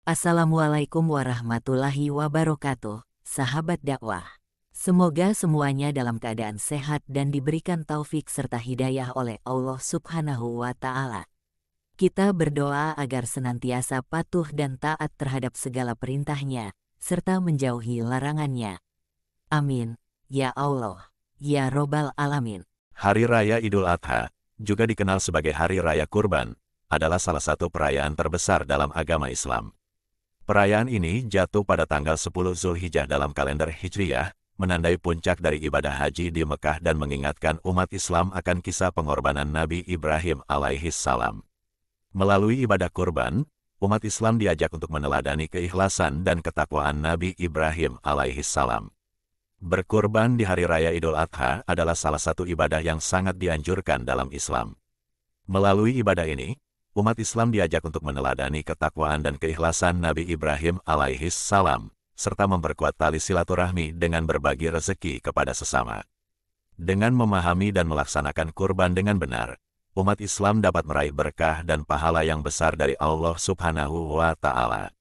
Assalamualaikum warahmatullahi wabarakatuh, sahabat dakwah. Semoga semuanya dalam keadaan sehat dan diberikan taufik serta hidayah oleh Allah Subhanahu wa Ta'ala. Kita berdoa agar senantiasa patuh dan taat terhadap segala perintahnya, serta menjauhi larangannya. Amin. Ya Allah, ya Robbal Alamin. Hari Raya Idul Adha, juga dikenal sebagai Hari Raya Kurban, adalah salah satu perayaan terbesar dalam agama Islam. Perayaan ini jatuh pada tanggal 10 Zulhijjah dalam kalender Hijriyah, menandai puncak dari ibadah haji di Mekah dan mengingatkan umat Islam akan kisah pengorbanan Nabi Ibrahim alaihis salam. Melalui ibadah kurban, umat Islam diajak untuk meneladani keikhlasan dan ketakwaan Nabi Ibrahim alaihis salam. Berkurban di Hari Raya Idul Adha adalah salah satu ibadah yang sangat dianjurkan dalam Islam. Melalui ibadah ini, umat Islam diajak untuk meneladani ketakwaan dan keikhlasan Nabi Ibrahim alaihis salam, serta memperkuat tali silaturahmi dengan berbagi rezeki kepada sesama. Dengan memahami dan melaksanakan kurban dengan benar, umat Islam dapat meraih berkah dan pahala yang besar dari Allah Subhanahu wa Ta'ala.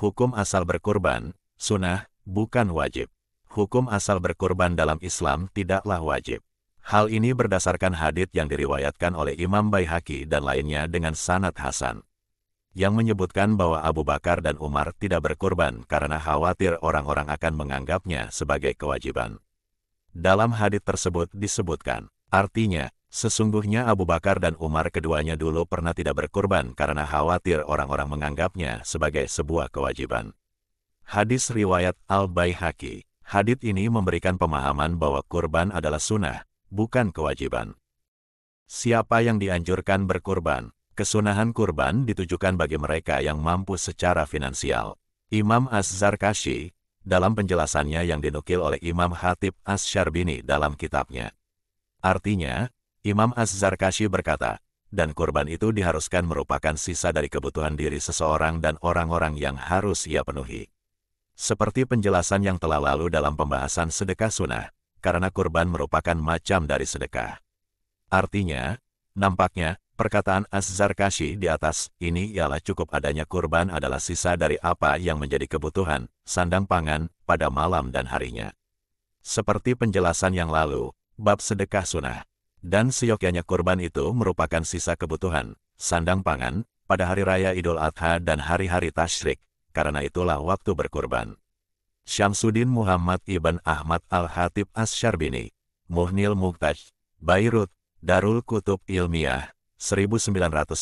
Hukum asal berkurban, sunnah, bukan wajib. Hukum asal berkurban dalam Islam tidaklah wajib. Hal ini berdasarkan hadits yang diriwayatkan oleh Imam Baihaqi dan lainnya dengan sanad hasan, yang menyebutkan bahwa Abu Bakar dan Umar tidak berkurban karena khawatir orang-orang akan menganggapnya sebagai kewajiban. Dalam hadits tersebut disebutkan, artinya, sesungguhnya Abu Bakar dan Umar keduanya dulu pernah tidak berkurban karena khawatir orang-orang menganggapnya sebagai sebuah kewajiban. Hadis riwayat Al-Baihaqi. Hadits ini memberikan pemahaman bahwa kurban adalah sunnah, bukan kewajiban. Siapa yang dianjurkan berkurban? Kesunahan kurban ditujukan bagi mereka yang mampu secara finansial. Imam Az-Zarkashi, dalam penjelasannya yang dinukil oleh Imam Khatib Asy-Syarbini dalam kitabnya. Artinya, Imam Az-Zarkashi berkata, dan kurban itu diharuskan merupakan sisa dari kebutuhan diri seseorang dan orang-orang yang harus ia penuhi. Seperti penjelasan yang telah lalu dalam pembahasan sedekah sunnah, karena kurban merupakan macam dari sedekah. Artinya, nampaknya, perkataan Az-Zarkashi di atas ini ialah cukup adanya kurban adalah sisa dari apa yang menjadi kebutuhan, sandang pangan, pada malam dan harinya. Seperti penjelasan yang lalu, bab sedekah sunnah, dan seyogyanya kurban itu merupakan sisa kebutuhan, sandang pangan, pada hari raya Idul Adha dan hari-hari tasyrik, karena itulah waktu berkurban. Syamsuddin Muhammad Ibn Ahmad Al-Khatib Asy-Syarbini, Muhnil Muqtaj, Beirut, Darul Kutub Ilmiah, 1994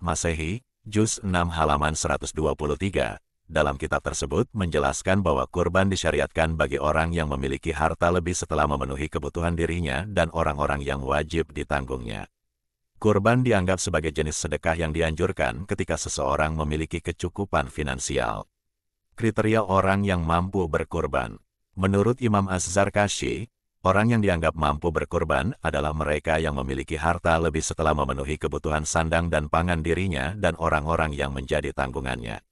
Masehi, Juz 6 halaman 123. Dalam kitab tersebut menjelaskan bahwa kurban disyariatkan bagi orang yang memiliki harta lebih setelah memenuhi kebutuhan dirinya dan orang-orang yang wajib ditanggungnya. Kurban dianggap sebagai jenis sedekah yang dianjurkan ketika seseorang memiliki kecukupan finansial. Kriteria orang yang mampu berkurban. Menurut Imam Az-Zarkashi, orang yang dianggap mampu berkurban adalah mereka yang memiliki harta lebih setelah memenuhi kebutuhan sandang dan pangan dirinya dan orang-orang yang menjadi tanggungannya.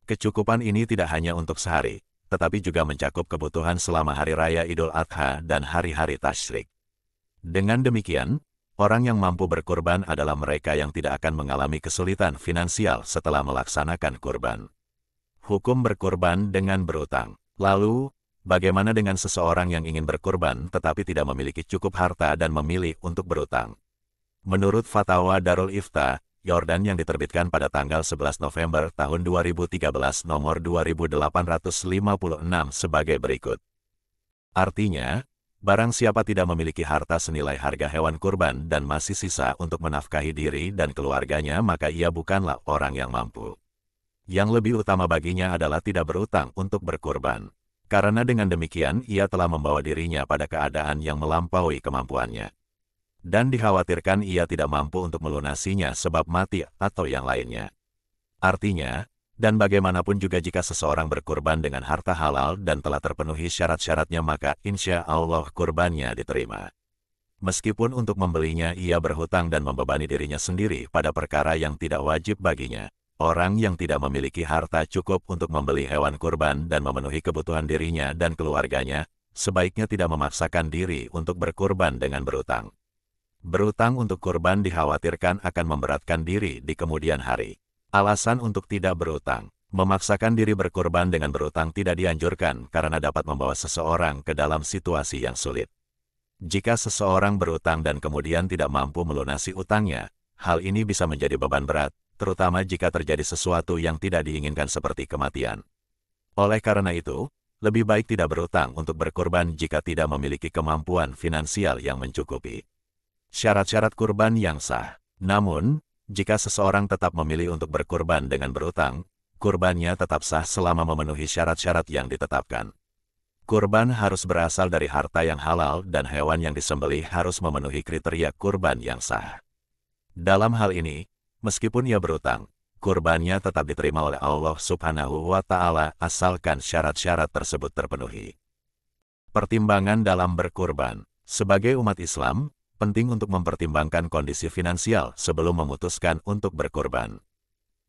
Kecukupan ini tidak hanya untuk sehari, tetapi juga mencakup kebutuhan selama hari raya Idul Adha dan hari-hari tasyrik. Dengan demikian, orang yang mampu berkurban adalah mereka yang tidak akan mengalami kesulitan finansial setelah melaksanakan kurban. Hukum berkurban dengan berutang. Lalu, bagaimana dengan seseorang yang ingin berkurban tetapi tidak memiliki cukup harta dan memilih untuk berutang? Menurut Fatwa Darul Ifta, Yordan yang diterbitkan pada tanggal 11 November tahun 2013 nomor 2856 sebagai berikut. Artinya, barang siapa tidak memiliki harta senilai harga hewan kurban dan masih sisa untuk menafkahi diri dan keluarganya, maka ia bukanlah orang yang mampu. Yang lebih utama baginya adalah tidak berutang untuk berkurban. Karena dengan demikian ia telah membawa dirinya pada keadaan yang melampaui kemampuannya. Dan dikhawatirkan ia tidak mampu untuk melunasinya sebab mati atau yang lainnya. Artinya, dan bagaimanapun juga jika seseorang berkurban dengan harta halal dan telah terpenuhi syarat-syaratnya, maka insya Allah kurbannya diterima. Meskipun untuk membelinya ia berhutang dan membebani dirinya sendiri pada perkara yang tidak wajib baginya. Orang yang tidak memiliki harta cukup untuk membeli hewan kurban dan memenuhi kebutuhan dirinya dan keluarganya, sebaiknya tidak memaksakan diri untuk berkurban dengan berutang. Berutang untuk kurban dikhawatirkan akan memberatkan diri di kemudian hari. Alasan untuk tidak berutang. Memaksakan diri berkurban dengan berutang tidak dianjurkan karena dapat membawa seseorang ke dalam situasi yang sulit. Jika seseorang berutang dan kemudian tidak mampu melunasi utangnya, hal ini bisa menjadi beban berat, terutama jika terjadi sesuatu yang tidak diinginkan seperti kematian. Oleh karena itu, lebih baik tidak berutang untuk berkurban jika tidak memiliki kemampuan finansial yang mencukupi. Syarat-syarat kurban yang sah. Namun, jika seseorang tetap memilih untuk berkurban dengan berutang, kurbannya tetap sah selama memenuhi syarat-syarat yang ditetapkan. Kurban harus berasal dari harta yang halal dan hewan yang disembelih harus memenuhi kriteria kurban yang sah. Dalam hal ini, meskipun ia berutang, kurbannya tetap diterima oleh Allah Subhanahu wa Ta'ala asalkan syarat-syarat tersebut terpenuhi. Pertimbangan dalam berkurban. Sebagai umat Islam, penting untuk mempertimbangkan kondisi finansial sebelum memutuskan untuk berkurban.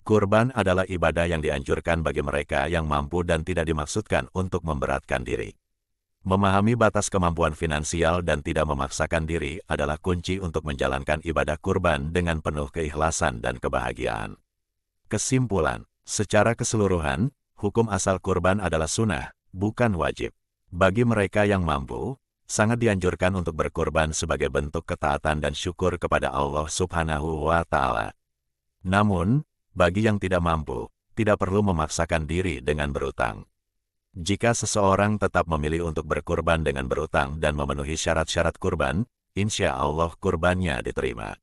Kurban adalah ibadah yang dianjurkan bagi mereka yang mampu dan tidak dimaksudkan untuk memberatkan diri. Memahami batas kemampuan finansial dan tidak memaksakan diri adalah kunci untuk menjalankan ibadah kurban dengan penuh keikhlasan dan kebahagiaan. Kesimpulan, secara keseluruhan, hukum asal kurban adalah sunnah, bukan wajib. Bagi mereka yang mampu, sangat dianjurkan untuk berkurban sebagai bentuk ketaatan dan syukur kepada Allah Subhanahu wa Ta'ala. Namun, bagi yang tidak mampu, tidak perlu memaksakan diri dengan berutang. Jika seseorang tetap memilih untuk berkurban dengan berutang dan memenuhi syarat-syarat kurban, insya Allah kurbannya diterima.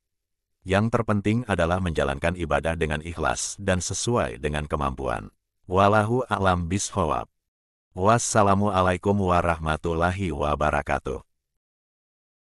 Yang terpenting adalah menjalankan ibadah dengan ikhlas dan sesuai dengan kemampuan. Wallahu a'lam bishawab. Wassalamualaikum warahmatullahi wabarakatuh.